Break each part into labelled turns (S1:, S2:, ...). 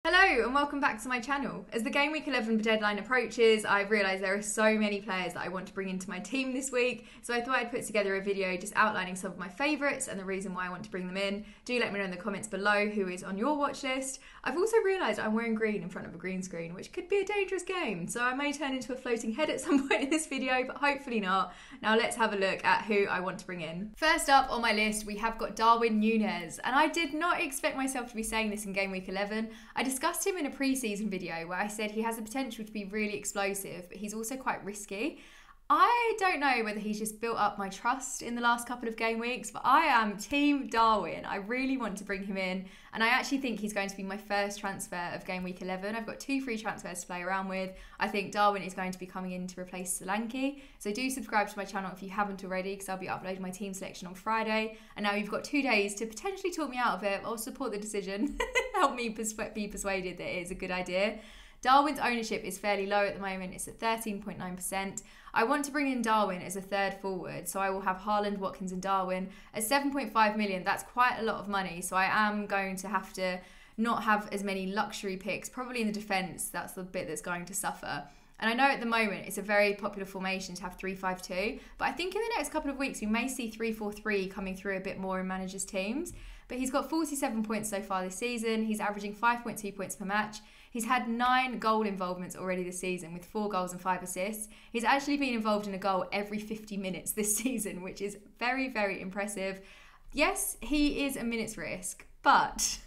S1: Hello and welcome back to my channel. As the Game Week 11 deadline approaches, I've realised there are so many players that I want to bring into my team this week, so I thought I'd put together a video just outlining some of my favourites and the reason why I want to bring them in. Do let me know in the comments below who is on your watch list. I've also realised I'm wearing green in front of a green screen, which could be a dangerous game, so I may turn into a floating head at some point in this video, but hopefully not. Now let's have a look at who I want to bring in. First up on my list, we have got Darwin, and I did not expect myself to be saying this in Game Week 11. I discussed him in a pre-season video where I said he has the potential to be really explosive, but he's also quite risky. I don't know whether he's just built up my trust in the last couple of game weeks, but I am Team Darwin. I really want to bring him in, and I actually think he's going to be my first transfer of Game Week 11. I've got 2 free transfers to play around with. I think Darwin is going to be coming in to replace Solanke, so do subscribe to my channel if you haven't already, because I'll be uploading my team selection on Friday, and now you've got 2 days to potentially talk me out of it or support the decision. Help me be persuaded that it is a good idea. Darwin's ownership is fairly low at the moment. It's at 13.9%. I want to bring in Darwin as a third forward, so I will have Haaland, Watkins and Darwin. At 7.5 million, that's quite a lot of money, so I am going to have to not have as many luxury picks. Probably in the defence, that's the bit that's going to suffer. And I know at the moment it's a very popular formation to have 3-5-2, but I think in the next couple of weeks we may see 3-4-3 coming through a bit more in managers' teams. But he's got 47 points so far this season. He's averaging 5.2 points per match. He's had 9 goal involvements already this season with 4 goals and 5 assists. He's actually been involved in a goal every 50 minutes this season, which is very, very impressive. Yes, he is a minutes risk, but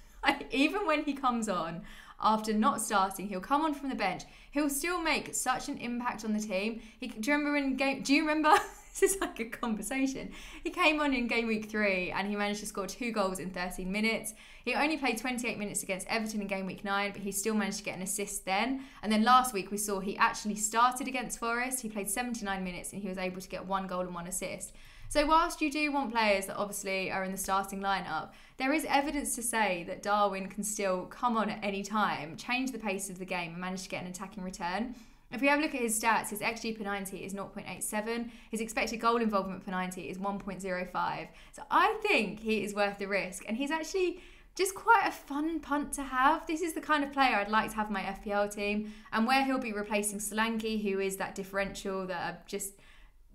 S1: even when he comes on, after not starting, he'll come on from the bench. He'll still make such an impact on the team. Do you remember? This is like a conversation. He came on in Game Week 3 and he managed to score 2 goals in 13 minutes. He only played 28 minutes against Everton in Game Week 9, but he still managed to get an assist then. And then last week we saw he actually started against Forest. He played 79 minutes and he was able to get 1 goal and 1 assist. So whilst you do want players that obviously are in the starting lineup, there is evidence to say that Darwin can still come on at any time, change the pace of the game and manage to get an attacking return. If we have a look at his stats, his XG per 90 is 0.87. His expected goal involvement per 90 is 1.05. So I think he is worth the risk. And he's actually just quite a fun punt to have. This is the kind of player I'd like to have in my FPL team. And where he'll be replacing Solanke, who is that differential that I've just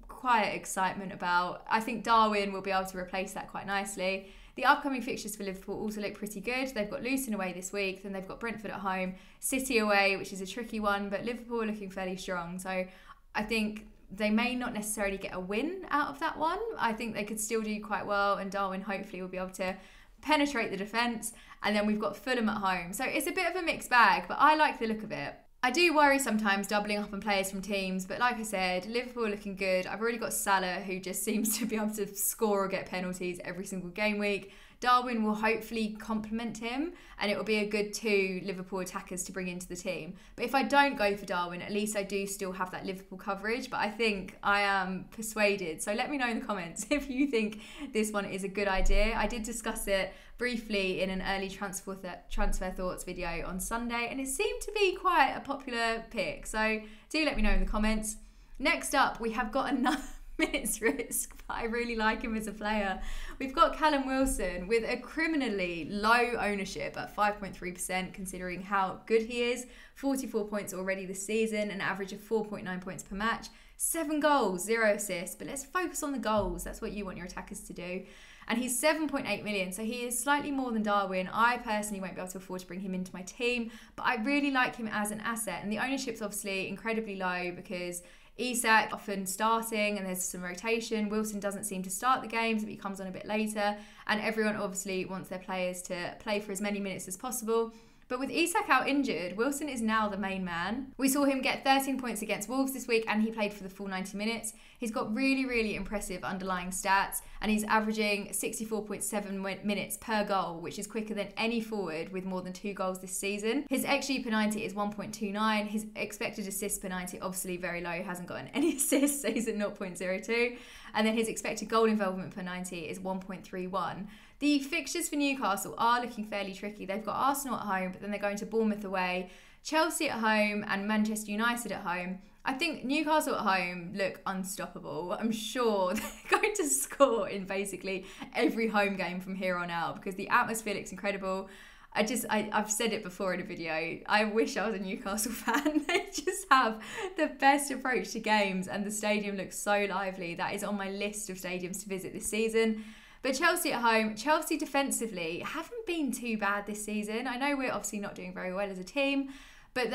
S1: quiet excitement about, I think Darwin will be able to replace that quite nicely. The upcoming fixtures for Liverpool also look pretty good. They've got Luton away this week, then they've got Brentford at home, City away, which is a tricky one, but Liverpool are looking fairly strong. So I think they may not necessarily get a win out of that one. I think they could still do quite well, and Darwin hopefully will be able to penetrate the defence. And then we've got Fulham at home. So it's a bit of a mixed bag, but I like the look of it. I do worry sometimes doubling up on players from teams, but like I said, Liverpool are looking good. I've already got Salah, who just seems to be able to score or get penalties every single game week. Darwin will hopefully complement him, and it will be a good 2 Liverpool attackers to bring into the team. But if I don't go for Darwin, at least I do still have that Liverpool coverage, but I think I am persuaded. So let me know in the comments if you think this one is a good idea. I did discuss it briefly in an early transfer thoughts video on Sunday, and it seemed to be quite a popular pick. So do let me know in the comments. Next up, we have got another minutes risk, but I really like him as a player. We've got Callum Wilson with a criminally low ownership at 5.3%, considering how good he is. 44 points already this season, an average of 4.9 points per match, 7 goals, 0 assists, but let's focus on the goals. That's what you want your attackers to do. And he's 7.8 million, so he is slightly more than Darwin. I personally won't be able to afford to bring him into my team, but I really like him as an asset. And the ownership's obviously incredibly low because Isak often starting and there's some rotation. Wilson doesn't seem to start the games, but he comes on a bit later. And everyone obviously wants their players to play for as many minutes as possible. But with Isak out injured, Wilson is now the main man. We saw him get 13 points against Wolves this week and he played for the full 90 minutes. He's got really, really impressive underlying stats and he's averaging 64.7 minutes per goal, which is quicker than any forward with more than 2 goals this season. His XG per 90 is 1.29. His expected assists per 90, obviously very low, hasn't gotten any assists, so he's at 0.02. And then his expected goal involvement per 90 is 1.31. The fixtures for Newcastle are looking fairly tricky. They've got Arsenal at home, but then they're going to Bournemouth away, Chelsea at home and Manchester United at home. I think Newcastle at home look unstoppable. I'm sure they're going to score in basically every home game from here on out because the atmosphere looks incredible. I've said it before in a video. I wish I was a Newcastle fan. They just have the best approach to games and the stadium looks so lively. That is on my list of stadiums to visit this season. But Chelsea at home, Chelsea defensively haven't been too bad this season. I know we're obviously not doing very well as a team, but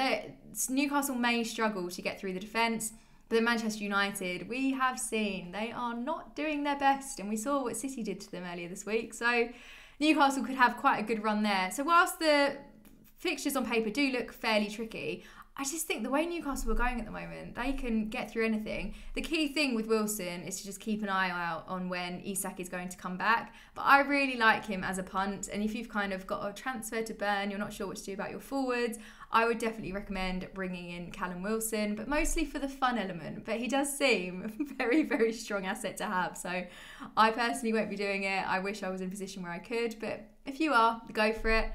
S1: Newcastle may struggle to get through the defence. But then Manchester United, we have seen they are not doing their best, and we saw what City did to them earlier this week. So Newcastle could have quite a good run there. So whilst the fixtures on paper do look fairly tricky, I just think the way Newcastle are going at the moment, they can get through anything. The key thing with Wilson is to just keep an eye out on when Isak is going to come back. But I really like him as a punt. And if you've kind of got a transfer to burn, you're not sure what to do about your forwards, I would definitely recommend bringing in Callum Wilson, but mostly for the fun element. But he does seem a very, very strong asset to have. So I personally won't be doing it. I wish I was in a position where I could. But if you are, go for it.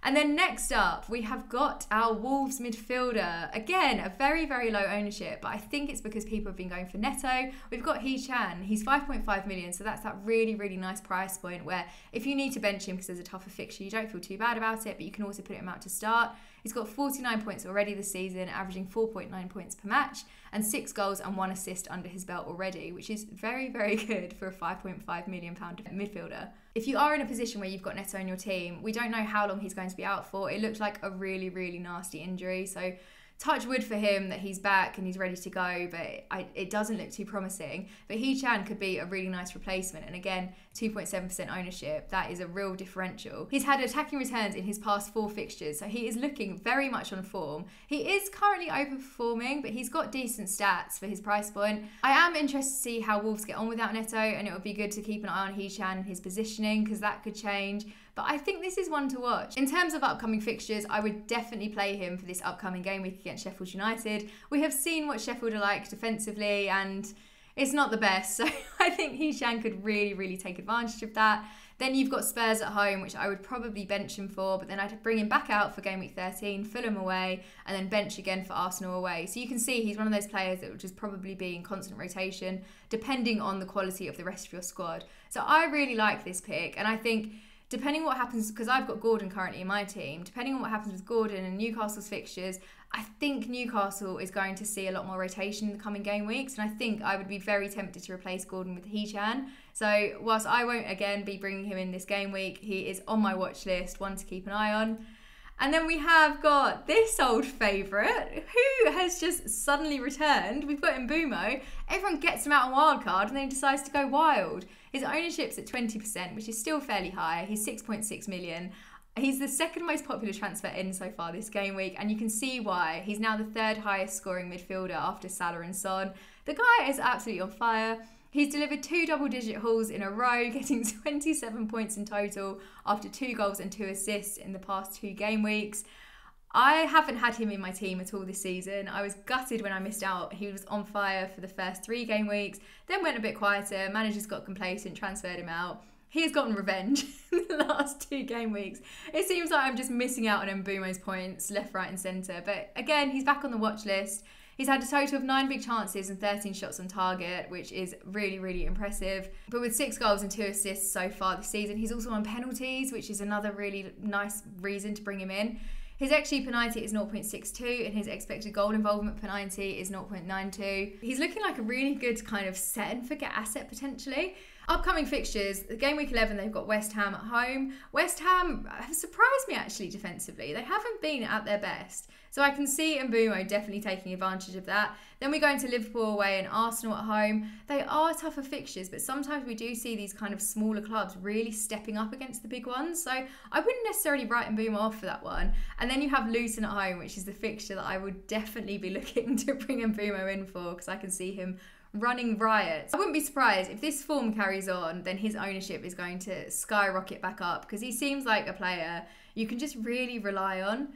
S1: And then next up, we have got our Wolves midfielder. Again, a very, very low ownership, but I think it's because people have been going for Neto. We've got Hee-Chan. He's 5.5 million, so that's that really, really nice price point where if you need to bench him because there's a tougher fixture, you don't feel too bad about it, but you can also put him out to start. He's got 49 points already this season, averaging 4.9 points per match, and 6 goals and 1 assist under his belt already, which is very, very good for a £5.5 million midfielder. If you are in a position where you've got Neto in your team, we don't know how long he's going to be out for. It looks like a really, really nasty injury. So touch wood for him that he's back and he's ready to go, but it doesn't look too promising. But Hee-Chan could be a really nice replacement. And again, 2.7% ownership, that is a real differential. He's had attacking returns in his past 4 fixtures, so he is looking very much on form. He is currently overperforming, but he's got decent stats for his price point. I am interested to see how Wolves get on without Neto, and it would be good to keep an eye on Hee-Chan and his positioning, because that could change. But I think this is one to watch. In terms of upcoming fixtures, I would definitely play him for this upcoming game week against Sheffield United. We have seen what Sheffield are like defensively, and it's not the best. So I think Hee-Chan could really, really take advantage of that. Then you've got Spurs at home, which I would probably bench him for, but then I'd bring him back out for game week 13, Fulham away, and then bench again for Arsenal away. So you can see he's one of those players that will just probably be in constant rotation, depending on the quality of the rest of your squad. So I really like this pick, and I think depending on what happens, because I've got Gordon currently in my team, depending on what happens with Gordon and Newcastle's fixtures, I think Newcastle is going to see a lot more rotation in the coming game weeks, and I think I would be very tempted to replace Gordon with Hee-Chan. So whilst I won't again be bringing him in this game week, he is on my watch list, one to keep an eye on. And then we have got this old favourite who has just suddenly returned. We've got Mbeumo. Everyone gets him out on wildcard and then he decides to go wild. His ownership's at 20%, which is still fairly high. He's 6.6 million. He's the second most popular transfer in so far this game week, and you can see why. He's now the 3rd highest scoring midfielder after Salah and Son. The guy is absolutely on fire. He's delivered 2 double-digit hauls in a row, getting 27 points in total after 2 goals and 2 assists in the past 2 game weeks. I haven't had him in my team at all this season. I was gutted when I missed out. He was on fire for the first 3 game weeks, then went a bit quieter. Managers got complacent, transferred him out. He has gotten revenge in the last 2 game weeks. It seems like I'm just missing out on Mbeumo's points left, right and centre. But again, he's back on the watch list. He's had a total of 9 big chances and 13 shots on target, which is really, really impressive. But with 6 goals and 2 assists so far this season, he's also on penalties, which is another really nice reason to bring him in. His XG per 90 is 0.62 and his expected goal involvement per 90 is 0.92. He's looking like a really good kind of set and forget asset potentially. Upcoming fixtures, the game week 11, they've got West Ham at home. West Ham have surprised me actually defensively. They haven't been at their best. So I can see Mbeumo definitely taking advantage of that. Then we go into Liverpool away and Arsenal at home. They are tougher fixtures, but sometimes we do see these kind of smaller clubs really stepping up against the big ones. So I wouldn't necessarily write Mbeumo off for that one. And then you have Luton at home, which is the fixture that I would definitely be looking to bring Mbeumo in for, because I can see him running riots. I wouldn't be surprised if this form carries on, then his ownership is going to skyrocket back up, because he seems like a player you can just really rely on.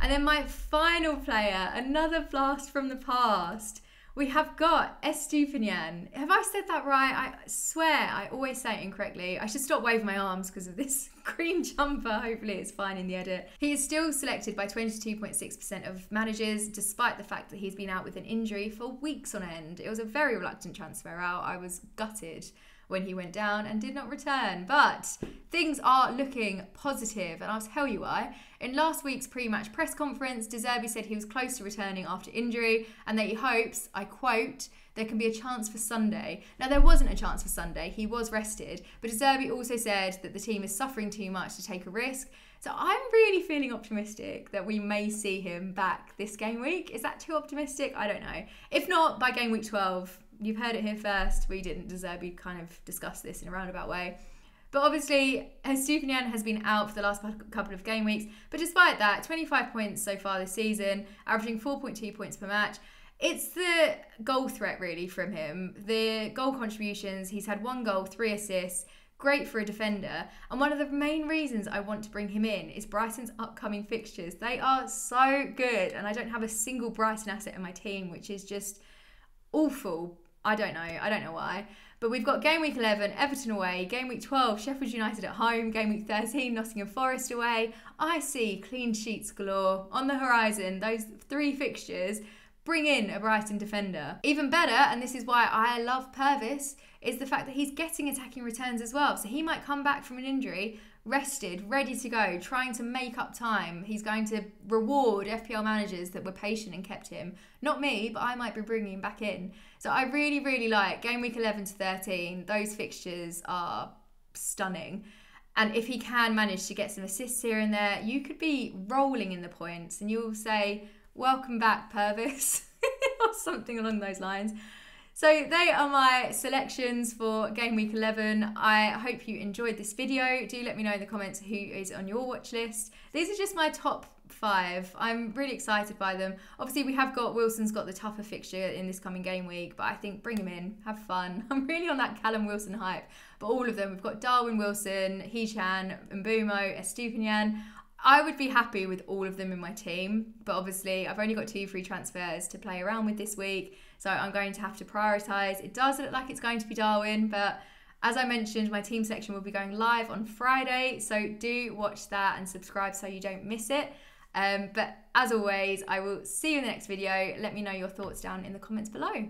S1: And then my final player, another blast from the past. We have got Estupiñán. Have I said that right? I swear I always say it incorrectly. I should stop waving my arms because of this green jumper. Hopefully it's fine in the edit. He is still selected by 22.6% of managers, despite the fact that he's been out with an injury for weeks on end. It was a very reluctant transfer out. I was gutted when he went down and did not return. But things are looking positive, and I'll tell you why. In last week's pre-match press conference, De Zerbi said he was close to returning after injury and that he hopes, I quote, there can be a chance for Sunday. Now, there wasn't a chance for Sunday. He was rested. But De Zerbi also said that the team is suffering too much to take a risk. So I'm really feeling optimistic that we may see him back this game week. Is that too optimistic? I don't know. If not, by game week 12, you've heard it here first. We didn't. De Zerbi kind of discussed this in a roundabout way. But obviously, Estupinian has been out for the last couple of game weeks. But despite that, 25 points so far this season, averaging 4.2 points per match. It's the goal threat, really, from him. The goal contributions, he's had 1 goal, 3 assists. Great for a defender. And one of the main reasons I want to bring him in is Brighton's upcoming fixtures. They are so good. And I don't have a single Brighton asset in my team, which is just awful. I don't know why. But we've got game week 11, Everton away. Game week 12, Sheffield United at home. Game week 13, Nottingham Forest away. I see clean sheets galore on the horizon. Those 3 fixtures bring in a Brighton defender. Even better, and this is why I love Purvis, is the fact that he's getting attacking returns as well. So he might come back from an injury, rested, ready to go, trying to make up time. He's going to reward FPL managers that were patient and kept him. Not me, but I might be bringing him back in. So I really, really like game week 11 to 13. Those fixtures are stunning. And if he can manage to get some assists here and there, you could be rolling in the points and you'll say, welcome back, Purvis, or something along those lines. So they are my selections for game week 11. I hope you enjoyed this video. Do let me know in the comments who is on your watch list. These are just my top 5. I'm really excited by them. Obviously, Wilson's got the tougher fixture in this coming game week, but I think bring him in, have fun. I'm really on that Callum Wilson hype. But all of them, we've got Darwin, Wilson, Hichan, Mbumo, Estupinian. I would be happy with all of them in my team, but obviously I've only got 2 free transfers to play around with this week, so I'm going to have to prioritise. It does look like it's going to be Darwin, but as I mentioned, my team selection will be going live on Friday, so do watch that and subscribe so you don't miss it. But as always, I will see you in the next video. Let me know your thoughts down in the comments below.